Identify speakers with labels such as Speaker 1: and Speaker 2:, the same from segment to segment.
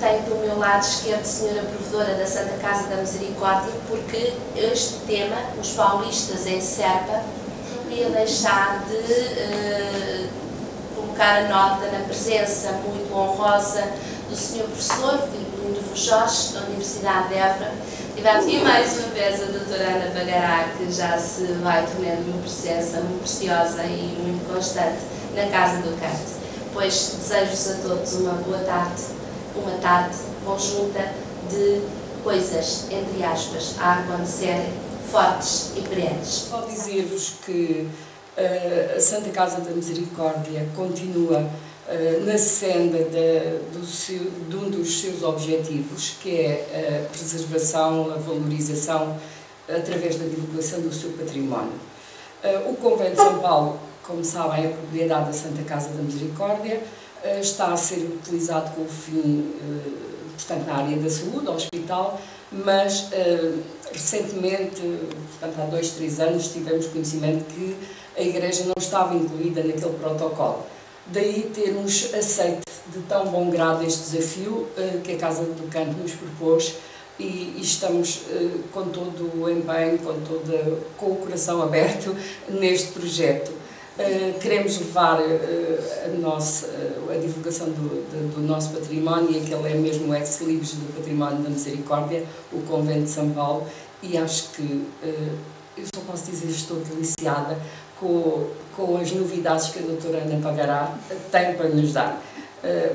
Speaker 1: tenho do meu lado esquerdo Senhora Provedora da Santa Casa da Misericórdia, porque este tema, os paulistas em Serpa, não podia deixar de colocar a nota na presença muito honrosa do Sr. Professor Filipe Jorge, da Universidade de Évora. Tivemos e mais uma vez a doutora Ana Bagará, que já se vai tornando uma presença muito preciosa e muito constante na Casa do Canto. Pois desejo-vos a todos uma boa tarde, uma tarde conjunta de coisas, entre aspas, a acontecerem, fortes e perenes.
Speaker 2: Só dizer-vos que a Santa Casa da Misericórdia continua na senda de um dos seus objetivos, que é a preservação, a valorização, através da divulgação do seu património. O Convento de São Paulo, como sabem, é propriedade da Santa Casa da Misericórdia, está a ser utilizado com o fim, portanto, na área da saúde, ao hospital, mas recentemente, portanto, há 2, 3 anos, tivemos conhecimento que a Igreja não estava incluída naquele protocolo. Daí termos aceito de tão bom grado este desafio que a Casa do Canto nos propôs e estamos com todo o empenho, com o coração aberto neste projeto. Queremos levar a divulgação do nosso património, e aquele é mesmo o ex-libris do património da Misericórdia, o Convento de São Paulo, e acho que, eu só posso dizer, estou deliciada com as novidades que a doutora Ana Bagará tem para nos dar.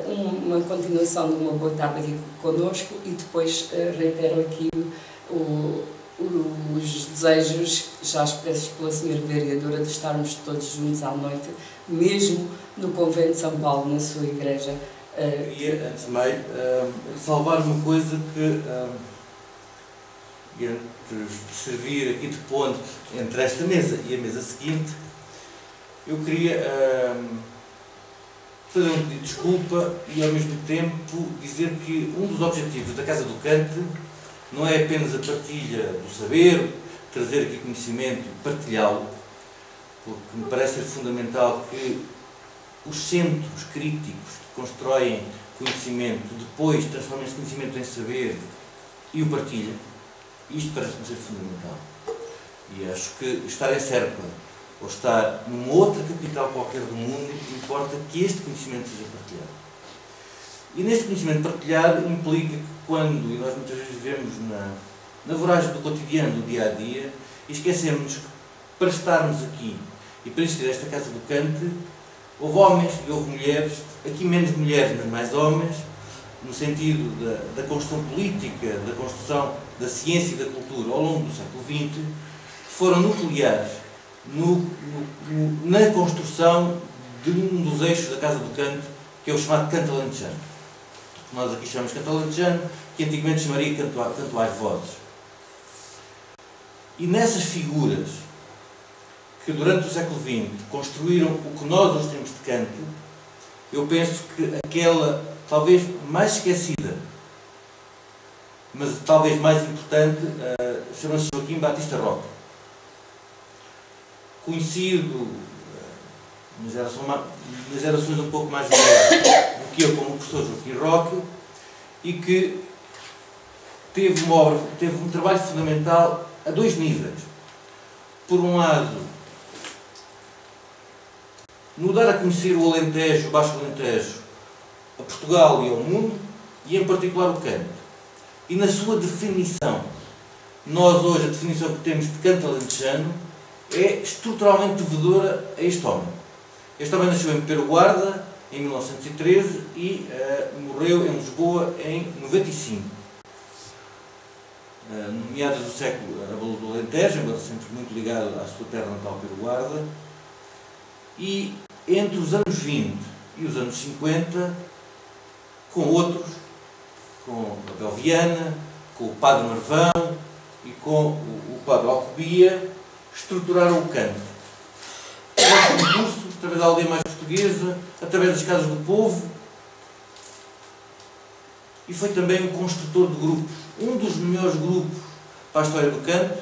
Speaker 2: Uma continuação de uma boa tarde aqui conosco e depois reitero aqui os desejos já expressos pela senhora vereadora de estarmos todos juntos à noite, mesmo no Convento de São Paulo, na sua igreja.
Speaker 3: Queria, antes de mais, salvar uma coisa que servir aqui de ponte entre esta mesa e a mesa seguinte. Eu queria fazer um pedido de desculpa e, ao mesmo tempo, dizer que um dos objetivos da Casa do Canto não é apenas a partilha do saber, trazer aqui conhecimento e partilhá-lo, porque me parece ser fundamental que os centros críticos que constroem conhecimento depois transformem esse conhecimento em saber e o partilhem. Isto parece-me ser fundamental. E acho que estar em Serpa ou estar numa outra capital qualquer do mundo, importa que este conhecimento seja partilhado. E neste conhecimento partilhado implica que quando, e nós muitas vezes vivemos na voragem do cotidiano, do dia a dia, e esquecemos que para estarmos aqui e para existir esta Casa do Canto, houve homens e houve mulheres, aqui menos mulheres, mas mais homens, no sentido da construção política, da construção da ciência e da cultura ao longo do século XX, que foram nucleares na construção de um dos eixos da Casa do Canto, que é o chamado canto alentejano. Nós aqui chamamos canto alentejano, que antigamente chamaria canto às vozes. E nessas figuras que durante o século XX construíram o que nós hoje temos de canto, eu penso que aquela talvez mais esquecida, mas talvez mais importante, chama-se Joaquim Batista Roque. Conhecido nas gerações um pouco mais velhas do que eu, como o professor Joaquim Roque, e que teve um trabalho fundamental a 2 níveis. Por um lado, no dar a conhecer o Alentejo, o Baixo Alentejo, a Portugal e ao mundo, e em particular o canto. E na sua definição, nós hoje a definição que temos de canto alentejano é estruturalmente devedora a este homem. Este homem nasceu em Pero Guarda em 1913 e morreu em Lisboa em 95. No meados do século do Alentejo, embora sempre muito ligado à sua terra natal, Pero Guarda, e entre os anos 20 e os anos 50, com outros, com o Abel Viana, com o Padre Marvão e com o Padre Alcobia, estruturaram o canto. Através do curso, através da aldeia mais portuguesa, através das casas do povo, e foi também um construtor de grupos. Um dos melhores grupos para a história do canto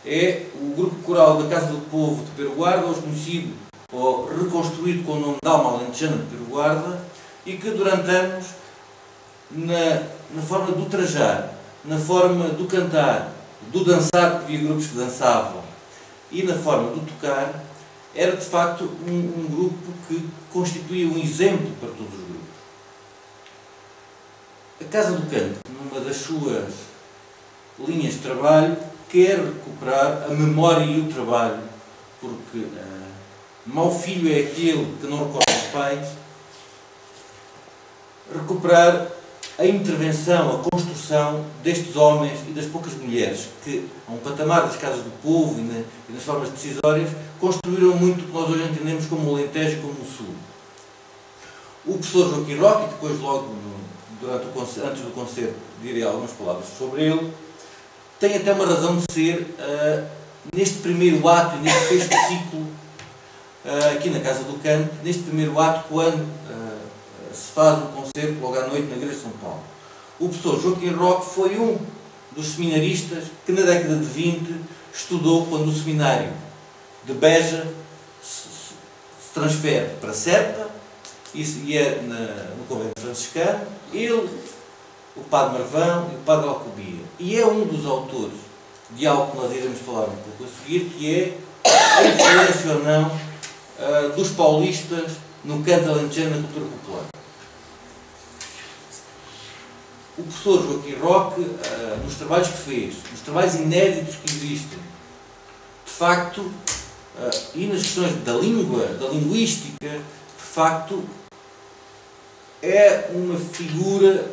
Speaker 3: é o grupo coral da Casa do Povo de Pero Guarda, hoje conhecido ou reconstruído com o nome de Alma Alentejana de Pero Guarda, e que durante anos na forma do trajar, na forma do cantar, do dançar, porque havia grupos que dançavam, e na forma do tocar, era de facto um grupo que constituía um exemplo para todos os grupos. A Casa do Canto, numa das suas linhas de trabalho, quer recuperar a memória e o trabalho, porque mau filho é aquele que não recorda os pais. Recuperar a intervenção, a construção destes homens e das poucas mulheres que, a um patamar das casas do povo e nas formas decisórias, construíram muito o que nós hoje entendemos como o Alentejo e como o Sul. O professor Joaquim Roque, e depois logo antes do concerto direi algumas palavras sobre ele, tem até uma razão de ser neste primeiro ato, neste fecho de ciclo, aqui na Casa do Canto, neste primeiro ato, quando se faz um concerto logo à noite na Igreja de São Paulo. O professor Joaquim Roque foi um dos seminaristas que na década de 20 estudou quando o seminário de Beja se transfere para Serpa e é no convento franciscano, ele, o padre Marvão e o padre Alcobia. E é um dos autores de algo que nós iremos falar um pouco a seguir, que é a influência ou não dos paulistas no canto alentejano na cultura popular. O professor Joaquim Roque, nos trabalhos que fez, nos trabalhos inéditos que existem, de facto, e nas questões da língua, da linguística, de facto, é uma figura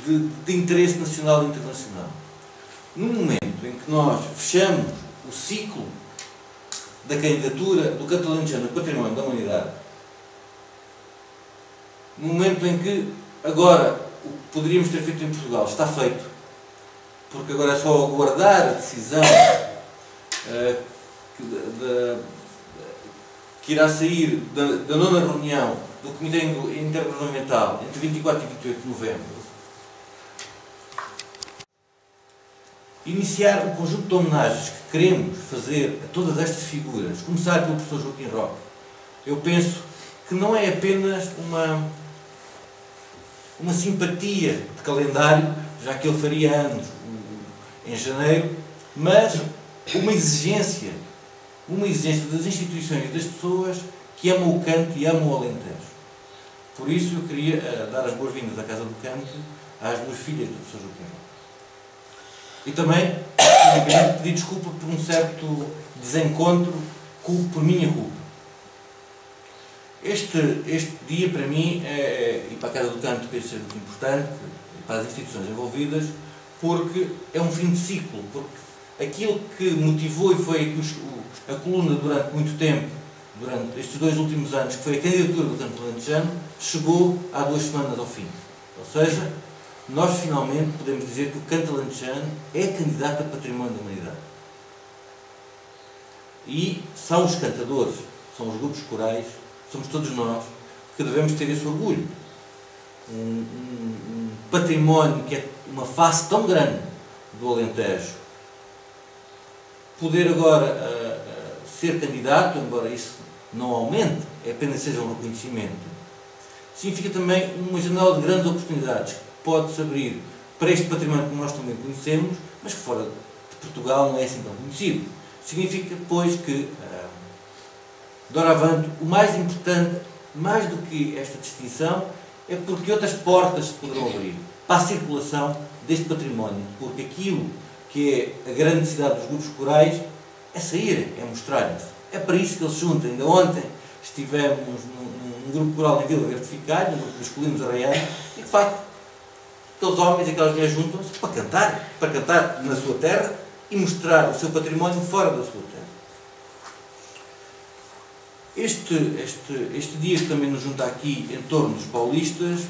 Speaker 3: de interesse nacional e internacional. No momento em que nós fechamos o ciclo da candidatura do canto alentejano no Património da Humanidade, no momento em que agora o que poderíamos ter feito em Portugal está feito, porque agora é só aguardar a decisão que irá sair da 9ª reunião do Comitê Intergovernamental entre 24 e 28 de novembro, iniciar um conjunto de homenagens que queremos fazer a todas estas figuras, começar pelo professor Joaquim Roque. Eu penso que não é apenas uma simpatia de calendário, já que ele faria anos em janeiro, mas uma exigência das instituições e das pessoas que amam o canto e amam o Alentejo. Por isso eu queria dar as boas-vindas à Casa do Canto às duas filhas do professor Joaquim Roque. E também, pedir desculpa por um certo desencontro por minha culpa. Este dia, para mim, e para a Casa do Canto, penso ser muito importante, e para as instituições envolvidas, porque é um fim de ciclo, porque aquilo que motivou e foi a coluna durante muito tempo, durante estes 2 últimos anos, que foi a candidatura do canto alentejano, chegou há 2 semanas ao fim. Ou seja, nós finalmente podemos dizer que o canto alentejano é candidato a Património da Humanidade. E são os cantadores, são os grupos corais, somos todos nós que devemos ter esse orgulho. Um património que é uma face tão grande do Alentejo. Poder agora ser candidato, embora isso não aumente, é apenas seja um reconhecimento, significa também uma janela de grandes oportunidades que pode-se abrir para este património que nós também conhecemos, mas que fora de Portugal não é assim tão conhecido. Significa, pois, que doravante, o mais importante, mais do que esta distinção, é porque outras portas se poderão abrir para a circulação deste património, porque aquilo que é a grande necessidade dos grupos corais é sair, é mostrar-nos. É para isso que eles juntam. Ainda ontem estivemos num grupo coral em Vila Verde Ficalho, um grupo masculino arraiano, e de facto, aqueles homens e aquelas mulheres juntam-se para cantar na sua terra e mostrar o seu património fora da sua terra. Este dia que também nos junta aqui em torno dos paulistas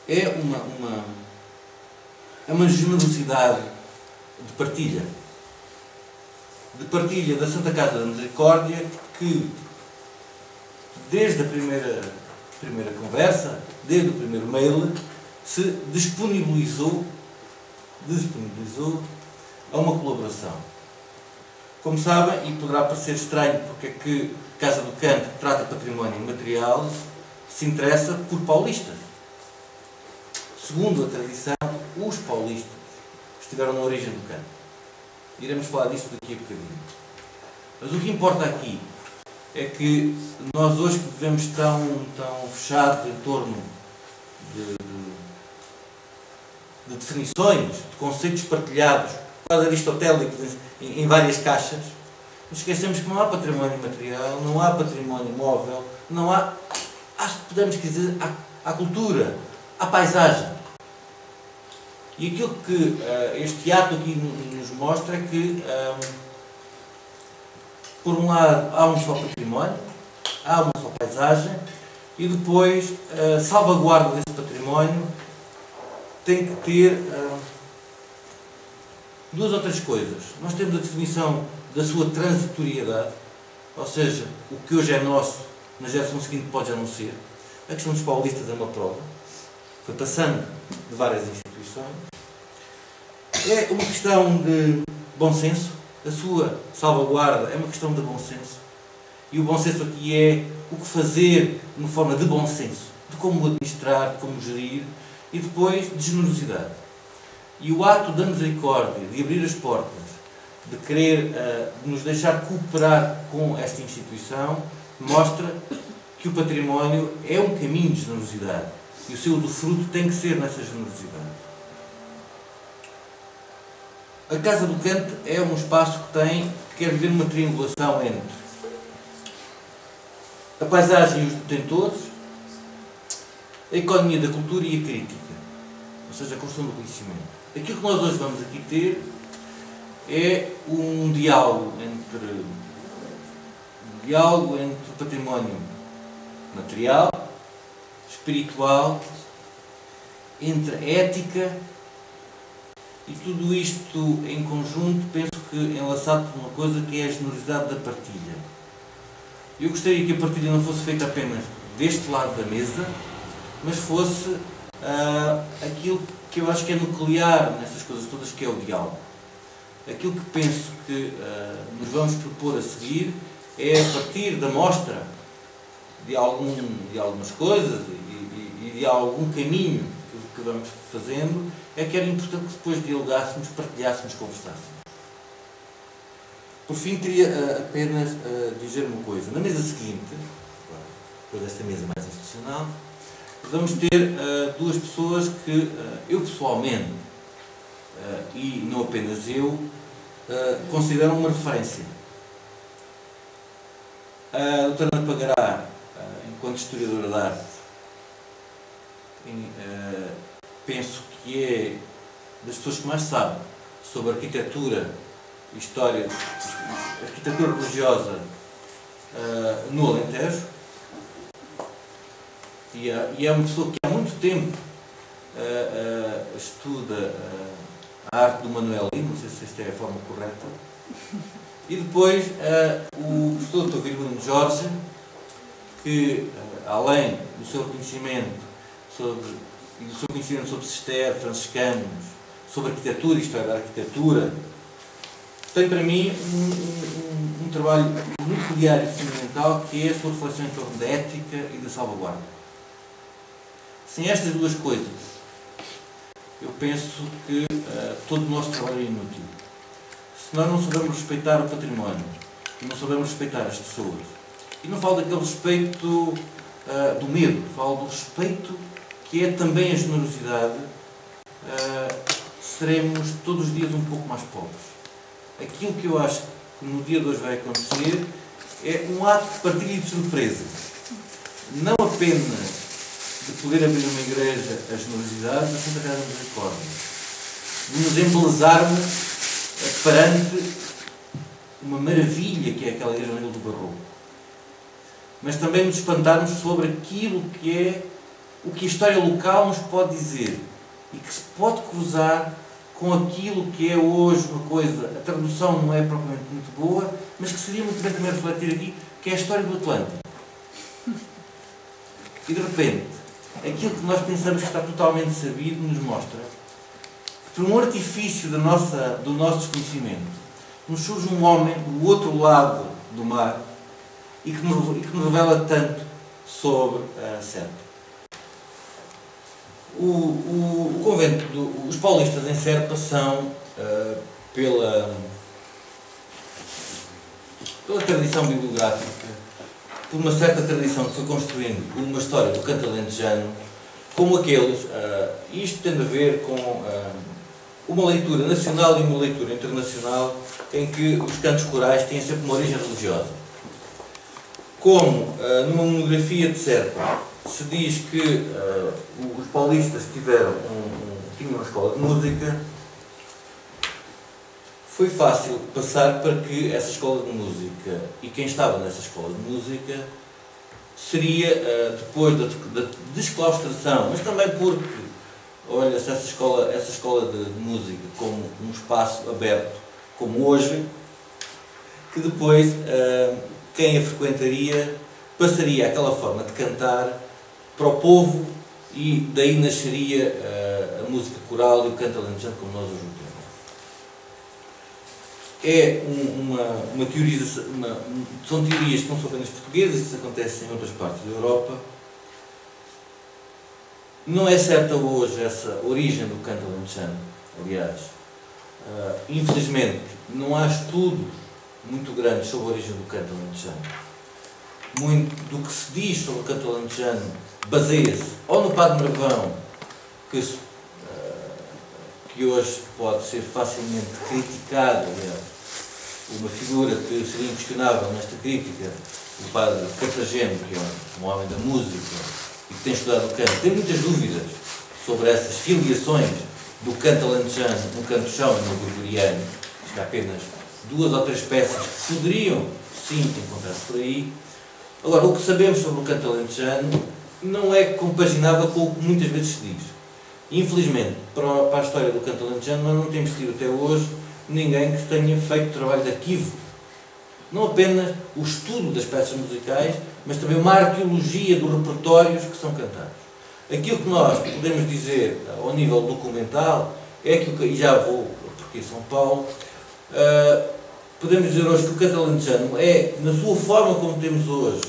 Speaker 3: é uma generosidade de partilha da Santa Casa da Misericórdia, que desde a primeira conversa, desde o primeiro mail, se disponibilizou a uma colaboração. Como sabem, e poderá parecer estranho porque é que a Casa do Canto, que trata património imaterial, se interessa por paulistas. segundo a tradição, os paulistas estiveram na origem do canto. Iremos falar disso daqui a bocadinho. Mas o que importa aqui é que nós hoje que vivemos tão fechados em torno de definições, de conceitos partilhados, quase aristotélicos, em várias caixas, nos esquecemos que não há património material, não há património móvel, não há, podemos dizer, há cultura, há paisagem. E aquilo que este ato aqui nos mostra é que, por um lado, há um só património, há uma só paisagem, e depois a salvaguarda desse património tem que ter duas outras coisas. Nós temos a definição da sua transitoriedade, ou seja, o que hoje é nosso, na geração seguinte pode já não ser. A questão dos paulistas é uma prova. Foi passando de várias instituições. É uma questão de bom senso. A sua salvaguarda é uma questão de bom senso. E o bom senso aqui é o que fazer de uma forma de bom senso, de como administrar, de como gerir, e depois de generosidade. E o ato da misericórdia, de abrir as portas, de querer, de nos deixar cooperar com esta instituição, mostra que o património é um caminho de generosidade. E o seu usufruto tem que ser nessa generosidade. A Casa do Cante é um espaço que quer viver uma triangulação entre a paisagem e os detentores, a economia da cultura e a crítica, ou seja, a construção do conhecimento. Aquilo que nós hoje vamos aqui ter é um diálogo entre o património material, espiritual, entre a ética, e tudo isto em conjunto, penso que enlaçado por uma coisa que é a generosidade da partilha. Eu gostaria que a partilha não fosse feita apenas deste lado da mesa, mas fosse aquilo que eu acho que é nuclear nessas coisas todas, que é o diálogo. Aquilo que penso que nos vamos propor a seguir é, a partir da mostra de algumas coisas e de algum caminho que vamos fazendo, é que era importante que depois dialogássemos, partilhássemos, conversássemos. Por fim, queria apenas dizer uma coisa. Na mesa seguinte, depois desta mesa mais institucional, vamos ter duas pessoas que eu pessoalmente, e não apenas eu, considero uma referência. A doutora Ana Pagará, enquanto historiadora de arte, penso que é das pessoas que mais sabem sobre arquitetura, história, arquitetura religiosa no Alentejo, e é uma pessoa que há muito tempo estuda a arte do Manuelino, não sei se esta é a forma correta, e depois o professor Dr. Virgulino Jorge, que além do seu conhecimento sobre Cister, franciscanos, sobre arquitetura e história da arquitetura, tem para mim um trabalho nuclear e fundamental, que é a sua reflexão em torno da ética e da salvaguarda. Sem estas duas coisas, eu penso que todo o nosso trabalho é inútil. Se nós não soubermos respeitar o património, não soubermos respeitar as pessoas, e não falo daquele respeito do medo, falo do respeito que é também a generosidade, seremos todos os dias um pouco mais pobres. Aquilo que eu acho que no dia de hoje vai acontecer é um ato de partilha e de surpresa. Não apenas de poder abrir uma igreja a generosidade da Santa Casa da Misericórdia, de nos embelezarmos perante uma maravilha que é aquela igreja no do Barroco, mas também nos espantarmos sobre aquilo que é o que a história local nos pode dizer e que se pode cruzar com aquilo que é hoje uma coisa, a tradução não é propriamente muito boa, mas que seria muito bem também refletir aqui, que é a história do Atlântico. E de repente, aquilo que nós pensamos que está totalmente sabido nos mostra que, por um artifício do nosso desconhecimento, nos surge um homem do outro lado do mar e que nos revela tanto sobre a Serpa. O convento os paulistas em Serpa são, pela tradição bibliográfica, por uma certa tradição que foi construindo uma história do canto alentejano, como aqueles, isto tem a ver com uma leitura nacional e uma leitura internacional, em que os cantos corais têm sempre uma origem religiosa. Como numa monografia de Serpa se diz que os paulistas tinham uma escola de música, foi fácil passar para que essa escola de música e quem estava nessa escola de música seria, depois da desclaustração, mas também porque, olha-se essa escola de música como um espaço aberto, como hoje, que depois quem a frequentaria passaria aquela forma de cantar para o povo e daí nasceria a música coral e o canto alentejano como nós hoje o temos. É uma teorização, são teorias que não são apenas portuguesas, isso acontece em outras partes da Europa. Não é certa hoje essa origem do canto alentejano, aliás. Infelizmente, não há estudos muito grandes sobre a origem do canto alentejano. Muito do que se diz sobre o canto alentejano baseia-se ou no Padre Marvão, que hoje pode ser facilmente criticado, aliás, uma figura que seria inquestionável nesta crítica, o Padre Cartageno, que é um homem da música e que tem estudado o canto, tem muitas dúvidas sobre essas filiações do canto alentejano no canto-chão e no gregoriano. Acho que há apenas 2 ou 3 peças que poderiam, sim, encontrar-se por aí. Agora, o que sabemos sobre o canto alentejano não é compaginável com o que muitas vezes se diz. Infelizmente, para a história do canto alentejano, nós não temos tido até hoje ninguém que tenha feito trabalho de arquivo. Não apenas o estudo das peças musicais, mas também uma arqueologia dos repertórios que são cantados. Aquilo que nós podemos dizer ao nível documental é aquilo que, e já vou, porque São Paulo, podemos dizer hoje que o canto alentejano é, na sua forma como temos hoje,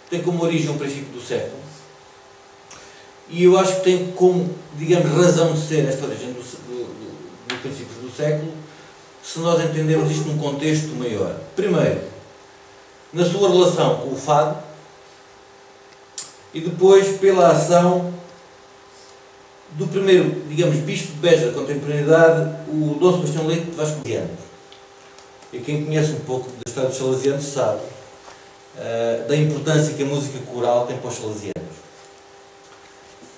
Speaker 3: tem como origem o princípio do século. E eu acho que tem como, digamos, razão de ser esta origem do princípios do século, se nós entendermos isto num contexto maior. Primeiro, na sua relação com o fado, e depois pela ação do primeiro, digamos, bispo de Beja da contemporaneidade, o Dom Sebastião Leite de Vasconcelos. E quem conhece um pouco da história dos salesianos sabe da importância que a música coral tem para os salesianos.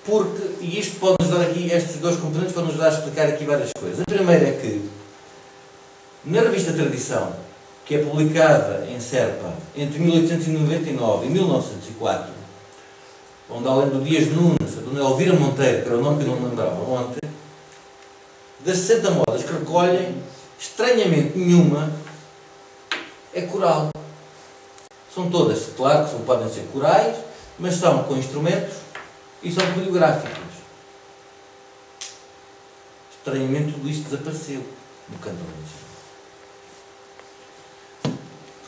Speaker 3: Porque, e isto pode-nos dar aqui, estes 2 componentes podem nos dar a explicar aqui várias coisas. A primeira é que, na revista Tradição, que é publicada em Serpa entre 1899 e 1904, onde além do Dias Nunes, a Dona Elvira Monteiro, que era o nome que eu não me lembrava ontem, das 60 modas que recolhem, estranhamente nenhuma é coral. São todas, claro que podem ser corais, mas são com instrumentos e são coreográficas. Estranhamente tudo isto desapareceu no canto alentejano.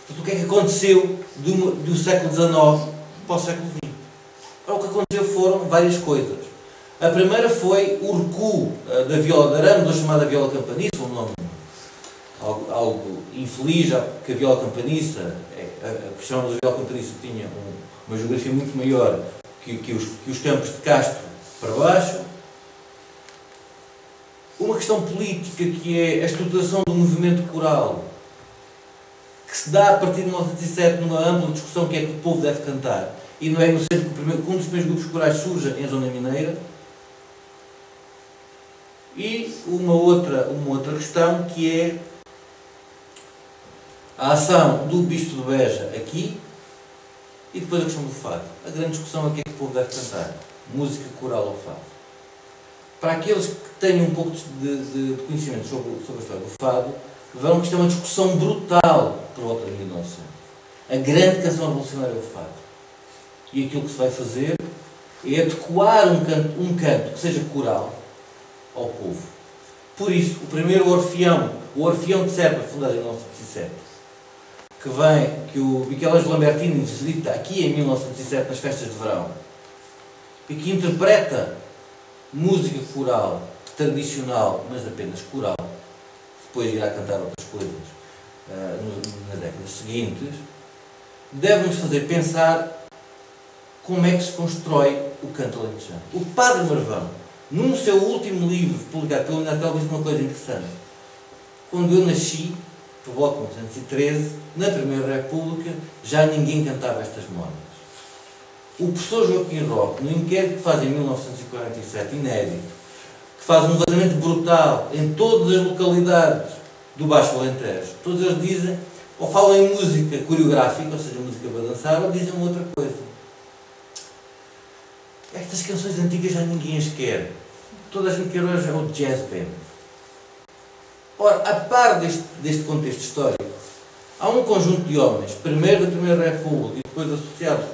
Speaker 3: Portanto, o que é que aconteceu do século XIX para o século XX? O que aconteceu foram várias coisas. A primeira foi o recuo da viola de arame, da chamada viola campaniça, um nome algo infeliz, já que a viola campaniça, a questão da viola campaniça tinha uma geografia muito maior que os campos de Castro para baixo. Uma questão política que é a estruturação do movimento coral, que se dá a partir de 1907 numa ampla discussão que é que o povo deve cantar. E não é inocente que um dos primeiros grupos corais surja em Zona Mineira. E uma outra questão que é a ação do Bispo de Beja aqui e depois a questão do fado. A grande discussão é o que é que o povo deve cantar. Música coral ou fado. Para aqueles que tenham um pouco de conhecimento sobre a história do fado, verão que isto é uma discussão brutal por volta de 1900. A grande canção revolucionária é o fado. E aquilo que se vai fazer é adequar um canto que seja coral ao povo. Por isso, o primeiro Orfeão, o Orfeão de Serpa, fundado em 1907, que o Michelangelo Lambertini visita aqui em 1907 nas festas de verão, e que interpreta música coral tradicional, mas apenas coral, depois irá cantar outras coisas nas décadas seguintes, deve-nos fazer pensar como é que se constrói o canto alentejano. O Padre Marvão, num seu último livro publicado pelo Natal, diz uma coisa interessante. Quando eu nasci, por volta de 1913, na Primeira República, já ninguém cantava estas modas. O professor Joaquim Roque, no inquérito que faz em 1947, inédito, que faz um levantamento brutal em todas as localidades do Baixo Alentejo, todos eles dizem, ou falam em música coreográfica, ou seja, música para dançar, ou dizem outra coisa. Estas canções antigas já ninguém as quer. Toda a gente quer hoje é o jazz band. Ora, a par deste contexto histórico, há um conjunto de homens, primeiro da Primeira República e depois associados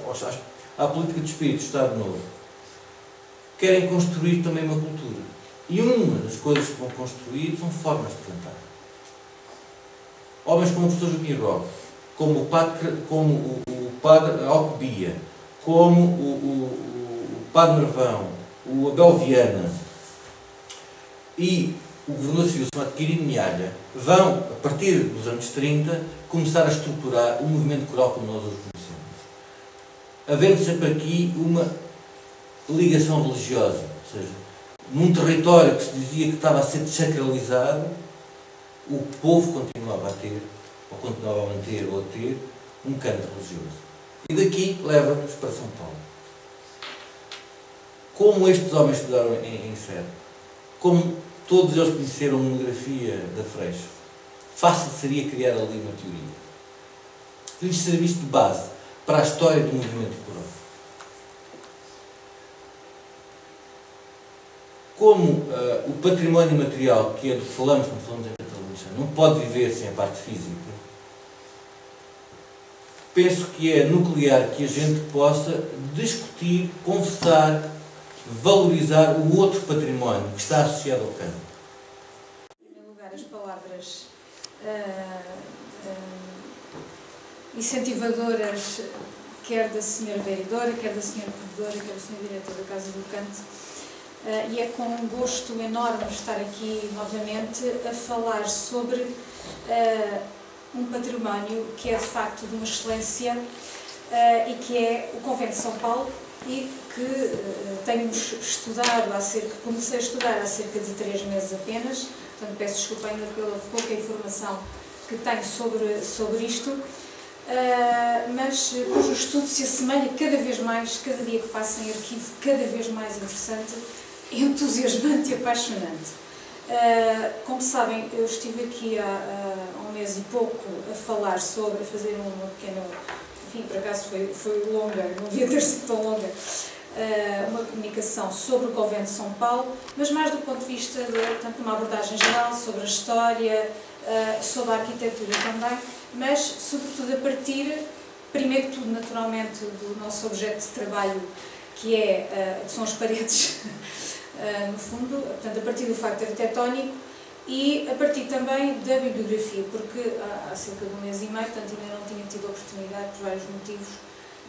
Speaker 3: à política de espírito do Estado Novo, que querem construir também uma cultura. E uma das coisas que vão construir são formas de cantar. Homens como o professor Joaquim Roque, como o padre Alcobia, como o padre Marvão, o Abel Viana e o governador civil chamado Quirino Mialha, vão, a partir dos anos 30, começar a estruturar o movimento coral como nós hoje conhecemos. Havendo sempre aqui uma ligação religiosa, ou seja, num território que se dizia que estava a ser desacralizado, o povo continuava a ter, ou continuava a manter ou a ter, um canto religioso. E daqui leva-nos para São Paulo. Como estes homens estudaram em Serpa, como todos eles conheceram a monografia da Freixo, fácil seria criar ali uma teoria. Que lhes servisse de base para a história do movimento coral. Como o património material, que é do que falamos quando falamos em Catalunha, não pode viver sem a parte física, penso que é nuclear que a gente possa discutir, conversar, valorizar o outro património que está associado ao canto.
Speaker 4: Em primeiro lugar, as palavras incentivadoras, quer da senhora vereadora, quer da senhora provedora, quer da senhora diretora da Casa do Canto. E é com um gosto enorme estar aqui novamente a falar sobre um património que é de facto de uma excelência e que é o Convento de São Paulo e que temos estudado comecei a estudar há cerca de 3 meses apenas, portanto peço desculpa ainda pela pouca informação que tenho sobre isto, mas cujo estudo se assemelha cada vez mais, cada dia que passa em arquivo, cada vez mais interessante, entusiasmante e apaixonante. Como sabem, eu estive aqui há um mês e pouco a falar sobre, a fazer uma pequena, enfim, por acaso foi longa, não devia ter sido tão longa, uma comunicação sobre o Convento de São Paulo, mas mais do ponto de vista de uma abordagem geral sobre a história, sobre a arquitetura também, mas sobretudo a partir, primeiro de tudo, naturalmente, do nosso objeto de trabalho, que são as paredes, no fundo, portanto, a partir do facto arquitetónico e a partir também da bibliografia, porque há cerca de um mês e meio, portanto, ainda não tinha tido a oportunidade, por vários motivos,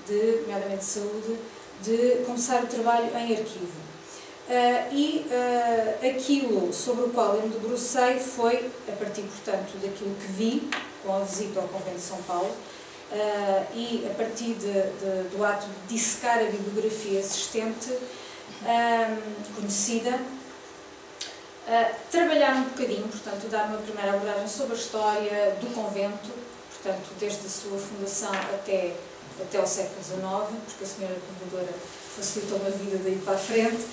Speaker 4: nomeadamente de saúde, de começar o trabalho em arquivo. Aquilo sobre o qual eu me debrucei foi, a partir, portanto, daquilo que vi com a visita ao Convento de São Paulo, e a partir do ato de dissecar a bibliografia existente, conhecida, trabalhar um bocadinho, portanto, dar uma primeira abordagem sobre a história do convento, portanto, desde a sua fundação até ao século XIX, porque a senhora provedora facilitou-me a vida daí para a frente,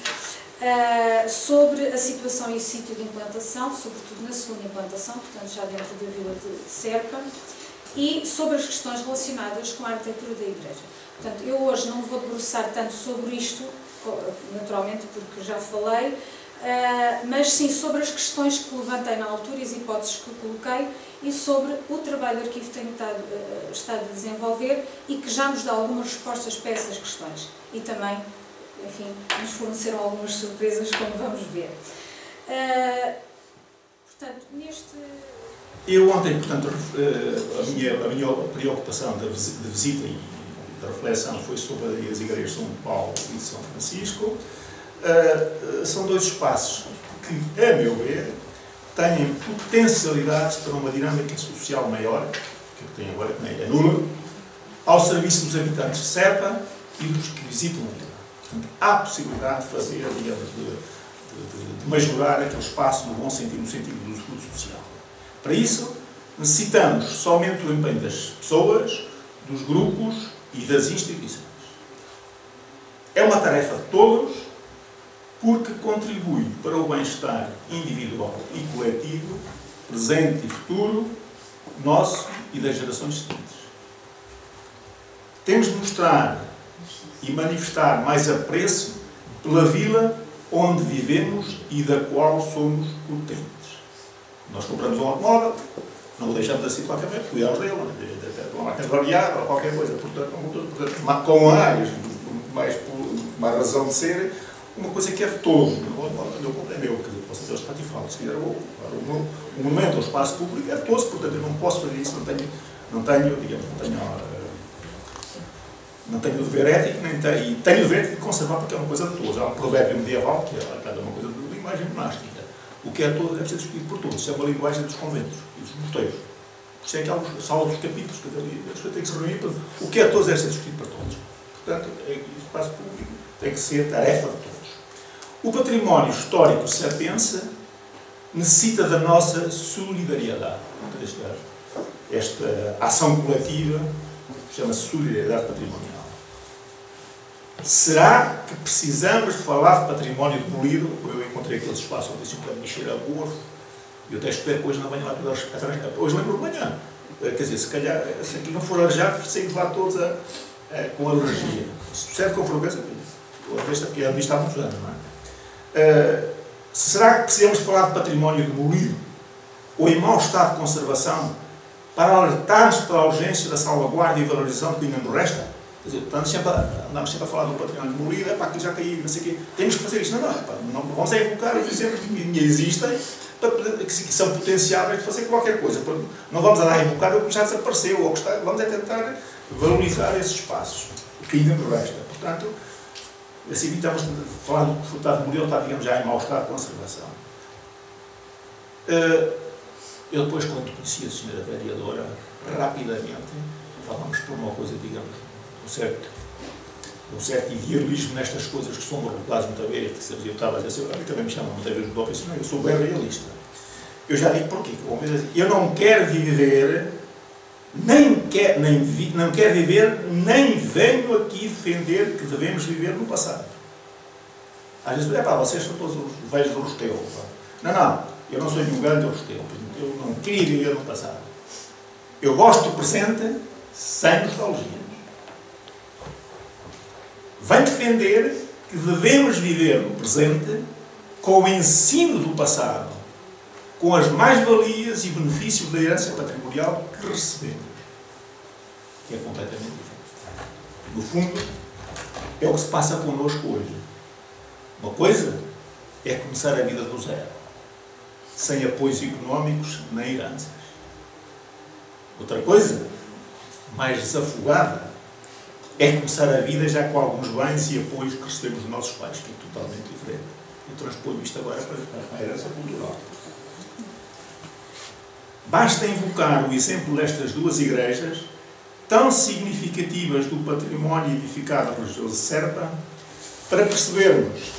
Speaker 4: sobre a situação e o sítio de implantação, sobretudo na segunda implantação, portanto, já dentro da vila de Serpa, e sobre as questões relacionadas com a arquitetura da igreja. Portanto, eu hoje não vou debruçar tanto sobre isto, naturalmente, porque já falei, mas sim sobre as questões que levantei na altura e as hipóteses que coloquei e sobre o trabalho do arquivo que tenho estado a desenvolver e que já nos dá algumas respostas para essas questões. E também, enfim, nos forneceram algumas surpresas, como vamos ver. Portanto,
Speaker 5: Eu ontem, portanto, a minha preocupação da visita e da reflexão foi sobre as igrejas de São Paulo e de São Francisco. são dois espaços que, a meu ver, têm potencialidades para uma dinâmica social maior, que eu tenho agora, que nem é nula, ao serviço dos habitantes de Serpa e dos que visitam a vila. Portanto, há possibilidade de fazer, digamos, de majorar aquele espaço no bom sentido, no sentido do uso social. Para isso, necessitamos somente o empenho das pessoas, dos grupos e das instituições. É uma tarefa de todos, porque contribui para o bem-estar individual e coletivo, presente e futuro, nosso e das gerações seguintes. Temos de mostrar e manifestar mais apreço pela vila onde vivemos e da qual somos utentes. Nós compramos um automóvel, não o deixamos assim de qualquer vez, fui aos dele, uma máquina de variar ou qualquer coisa, portanto, com mais razão de ser, uma coisa que é de todo. Eu comprei meu, que posso dizer, os patifaldos, se quiser, o monumento, o espaço público é de todos, portanto, eu não posso fazer isso, não tenho o dever ético, e tenho o dever ético de conservar, porque é uma coisa de todos. Há um provérbio medieval, que é uma coisa de linguagem monástica. O que é todo deve ser discutido por todos. Isso é uma linguagem dos conventos e dos mosteiros. Por isso é que há a sala dos capítulos, que tem que se reunir. O que é todos deve ser discutido por todos. Portanto, o espaço público tem que ser tarefa de todos. O património histórico serpense necessita da nossa solidariedade. Esta ação coletiva chama-se solidariedade patrimonial. Será que precisamos de falar de património demolido? Eu encontrei aquele espaço onde disse que me cheira a gorro, e eu até espero que hoje não venham lá todas atrás. Hoje lembro de manhã. Quer dizer, se calhar, se aqui não for arejado, saímos lá todos com alergia. Se percebe com frequência, a vista há muitos anos, não é? Será que precisamos de falar de património demolido ou em mau estado de conservação para alertarmos para a urgência da salvaguarda e valorização do que ainda nos resta? Quer dizer, andamos sempre a falar do património demolido, é pá, que já caiu, não sei o quê. Temos que fazer isto. Não vamos evocar os exemplos que existem, que são potenciáveis de fazer qualquer coisa. Não vamos andar a evocar o que já desapareceu, ou vamos tentar valorizar esses espaços, o que ainda nos resta. Portanto, assim evitamos de falar do que está demolido, está, digamos, já em mau estado de conservação. Eu depois, quando conheci a senhora vereadora, rapidamente falámos por uma coisa, digamos, um certo idealismo nestas coisas que são derrotadas muitas vezes. Eu estava a dizer, a mim também me chamam muitas vezes de profissional, eu sou bem realista. Eu já digo porquê. Eu não quero viver, nem venho aqui defender que devemos viver no passado. Às vezes, vocês são todos os velhos do Restelo. Não, eu não sou nenhum grande do Restelo. Eu não queria viver no passado. Eu gosto do presente sem nostalgia. Venho defender que devemos viver no presente com o ensino do passado, com as mais-valias e benefícios da herança patrimonial que recebemos. Que é completamente diferente. No fundo, é o que se passa connosco hoje. Uma coisa é começar a vida do zero, sem apoios económicos nem heranças. Outra coisa, mais desafogada, é começar a vida já com alguns bens e apoios que recebemos dos nossos pais, que é totalmente diferente. Eu transponho isto agora para a herança cultural. Basta invocar o exemplo destas duas igrejas, tão significativas do património edificado religioso de Serpa, para percebermos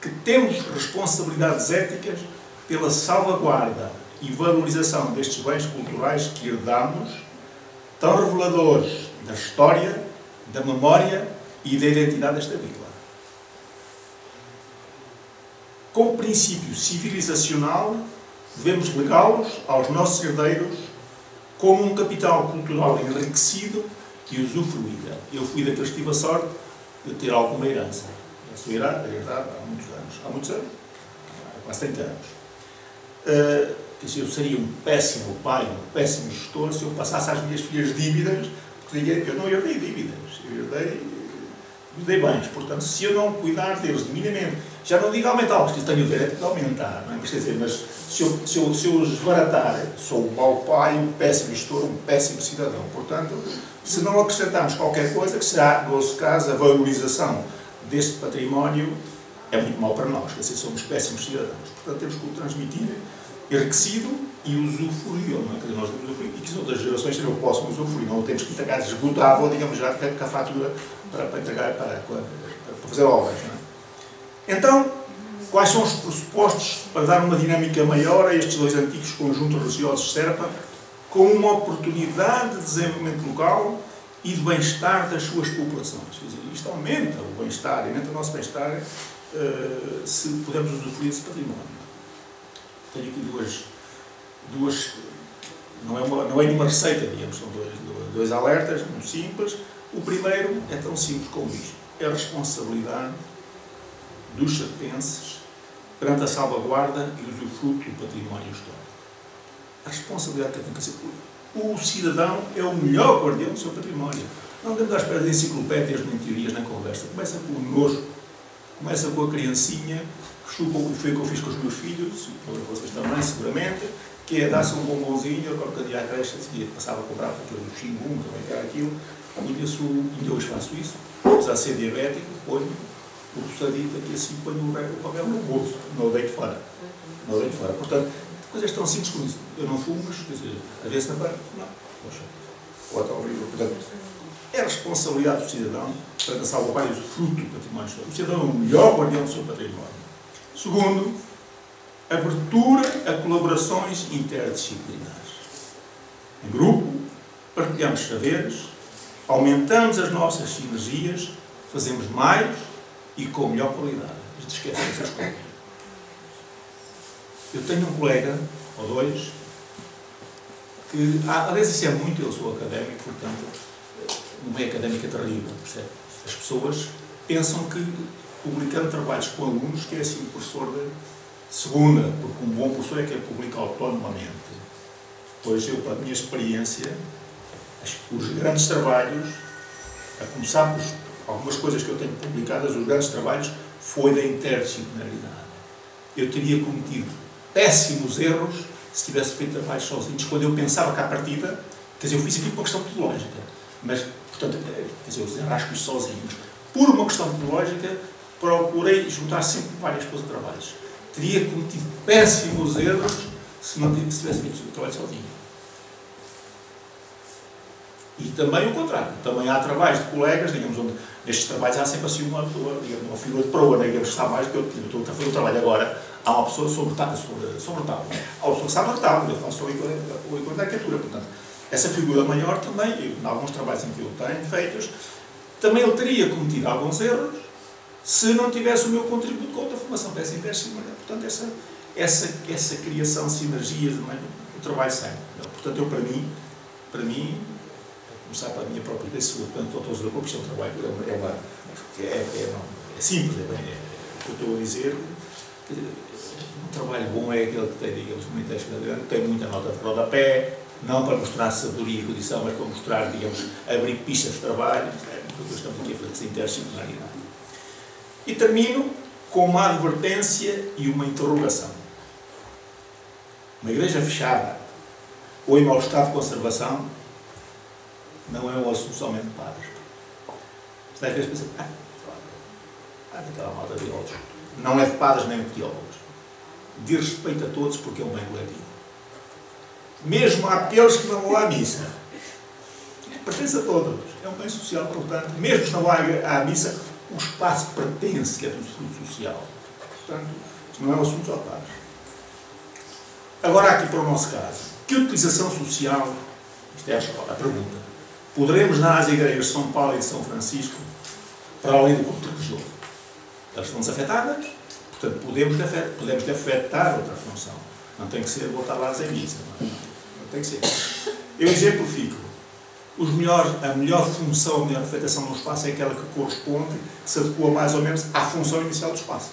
Speaker 5: que temos responsabilidades éticas pela salvaguarda e valorização destes bens culturais que herdamos, tão reveladores da história, da memória e da identidade desta vila. Como princípio civilizacional, devemos legá-los aos nossos herdeiros como um capital cultural enriquecido e usufruído. Eu fui daqueles que tive a sorte de ter alguma herança. Eu sou herdade há muitos anos. Há muitos anos? Há quase 30 anos. Eu seria um péssimo pai, um péssimo gestor se eu passasse às minhas filhas dívidas, porque eu não herdei dívidas, eu herdei bens. Portanto, se eu não cuidar deles minimamente, já não digo aumentá-los, porque tenho o direito de aumentar, não é? Mas, quer dizer, mas se eu os desbaratar, sou um mau pai, um péssimo gestor, um péssimo cidadão. Portanto, se não acrescentarmos qualquer coisa, que será, no nosso caso, a valorização deste património é muito mau para nós, quer dizer, somos péssimos cidadãos. Portanto, temos que o transmitir enriquecido e usufruído, não é? Quer dizer, nós temos usufruído e que as outras gerações também possam usufruir, não temos que entregar esgotável, digamos, já com a fatura para entregar, para fazer obras, não é? Então, quais são os pressupostos para dar uma dinâmica maior a estes dois antigos conjuntos religiosos Serpa, com uma oportunidade de desenvolvimento local e de bem-estar das suas populações? Quer dizer, isto aumenta o bem-estar, aumenta o nosso bem-estar se pudermos usufruir desse património. Tenho aqui duas não é nenhuma receita, digamos, são dois alertas muito simples. O primeiro é tão simples como isto: é a responsabilidade dos serpenses perante a salvaguarda e o usufruto do património histórico. A responsabilidade que tem que ser. O cidadão é o melhor guardião do seu património. Não devemos à espera de enciclopédias nem teorias na conversa. Começa connosco, começa com a criancinha, que chupa, foi o que eu fiz com os meus filhos, e vocês também, seguramente, que é dar-se um bombonzinho, agora que dia à creche, a passava a comprar aquilo do xingum, também que era aquilo, ainda hoje faço isso, apesar de ser diabético, ponho o roçadito aqui assim, ponho o papel no bolso, não o deito fora. Não o deito fora. Portanto, coisas tão simples como isso. Eu não fumo, mas, quer dizer, a ver se na parte, não. Poxa, ou até horrível. Portanto, é a responsabilidade do cidadão para salvaguardar o fruto do património histórico. O cidadão é o melhor guardião do seu património. Segundo, abertura a colaborações interdisciplinares. Em grupo, partilhamos saberes, aumentamos as nossas sinergias, fazemos mais e com melhor qualidade. Isto esquece essas coisas. Eu tenho um colega, ou dois, que, aliás, isso é muito, eu sou académico, portanto, no meio académico é terrível, percebe? As pessoas pensam que, publicando trabalhos com alunos, que é assim o professor de segunda, porque um bom professor é que publica autonomamente. Pois eu, pela minha experiência, os grandes trabalhos, a começar por algumas coisas que eu tenho publicadas, os grandes trabalhos, foi da interdisciplinaridade. Eu teria cometido péssimos erros se tivesse feito trabalhos sozinhos, quando eu pensava que à partida, quer dizer, eu fiz aqui por uma questão metodológica, mas, portanto, quer dizer, eu desenrasco isto sozinho, mas por uma questão metodológica, procurei juntar sempre várias coisas de trabalhos. Teria cometido péssimos erros se não tivesse feito o trabalho sozinho. E também o contrário. Também há trabalhos de colegas, digamos, onde nestes trabalhos há sempre assim uma pessoa, digamos, uma figura de proa, digamos, que sabe mais do que eu. Estou a fazer o trabalho agora, há uma pessoa sobre retábulo. Há uma pessoa que sabe retábulo, eu faço o ícone da arquitetura. Portanto, essa figura maior também, em alguns trabalhos em que eu tenho feitos, também ele teria cometido alguns erros se não tivesse o meu contributo com outra formação dessa interdisciplinar. Portanto, essa criação de sinergias, o trabalho sempre. Portanto, eu, para mim, começar pela minha própria pessoa, portanto, autores da corpo, isto é um trabalho, é simples, o que eu estou a dizer. Um trabalho bom é aquele que tem, digamos, muita experiência, tem muita nota de rodapé, não para mostrar sabedoria e erudição, mas para mostrar, digamos, abrir pistas de trabalho, porque estamos aqui a fazer essa interdisciplinaridade. E termino com uma advertência e uma interrogação. Uma igreja fechada ou em mau estado de conservação não é um assunto somente de padres. Você às vezes pensa, aquela malta de teólogos. Não é de padres nem de teólogos. Diz respeito a todos porque é um bem coletivo. Mesmo àqueles que não vão à missa. Pertence a todos. É um bem social, portanto, mesmo que não vão à missa, o espaço pertence, que é do estudo social. Portanto, isto não é um assunto só de padres. Agora, aqui para o nosso caso, que utilização social, isto é a pergunta, poderemos dar às igrejas de São Paulo e de São Francisco para além do culto religioso? Elas estão desafetadas, portanto, podemos afetar outra função. Não tem que ser voltar lá às missa. Não tem que ser. Eu exemplifico. A melhor função, a melhor afetação do espaço é aquela que corresponde, que se adequa mais ou menos à função inicial do espaço.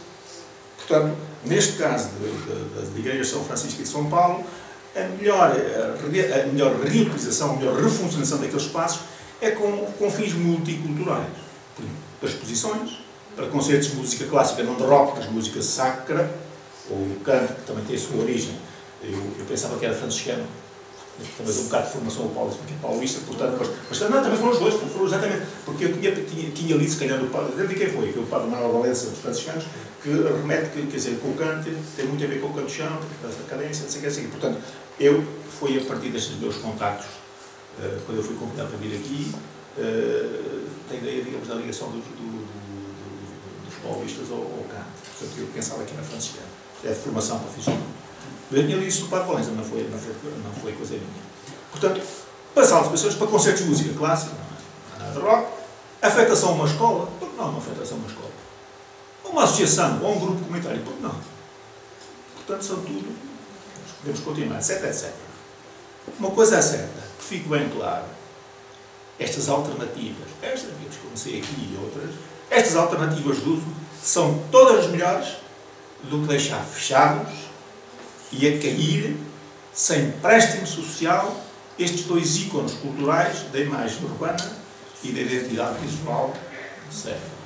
Speaker 5: Portanto, neste caso das igrejas de São Francisco e de São Paulo, a melhor reutilização, a melhor refuncionação daqueles espaços é com fins multiculturais. Para exposições, para concertos de música clássica, não de rock, mas música sacra, ou canto, que também tem a sua origem. Eu pensava que era franciscano, Também um bocado de formação paulista, portanto, mas também foram os dois, foram exatamente, porque eu tinha lido, se calhar, do padre, não sei quem foi, que o padre Manuel Valença dos franciscanos, que remete, quer dizer, com o Kant, tem muito a ver com o Kantiano, a cadência, não sei o que, assim. Portanto, foi a partir destes meus contactos, quando eu fui convidado para vir aqui, tenho a ideia, digamos, da ligação dos paulistas ao Kant. Portanto, eu pensava aqui na franciscana. É de formação profissional. Eu tinha lido isso do padre Valença, não foi coisa minha. Portanto, passar as pessoas para concertos de música clássica, não é nada de rock, afetação a uma escola, por que não uma afetação a uma escola? Uma associação ou um grupo comunitário, por que não? Portanto, são tudo, podemos continuar, etc, etc. Uma coisa é certa, que fique bem claro, estas alternativas, estas que comecei aqui e outras, estas alternativas de uso são todas as melhores do que deixar fechados e a cair, sem empréstimo social, estes dois ícones culturais da imagem urbana e da identidade visual do século.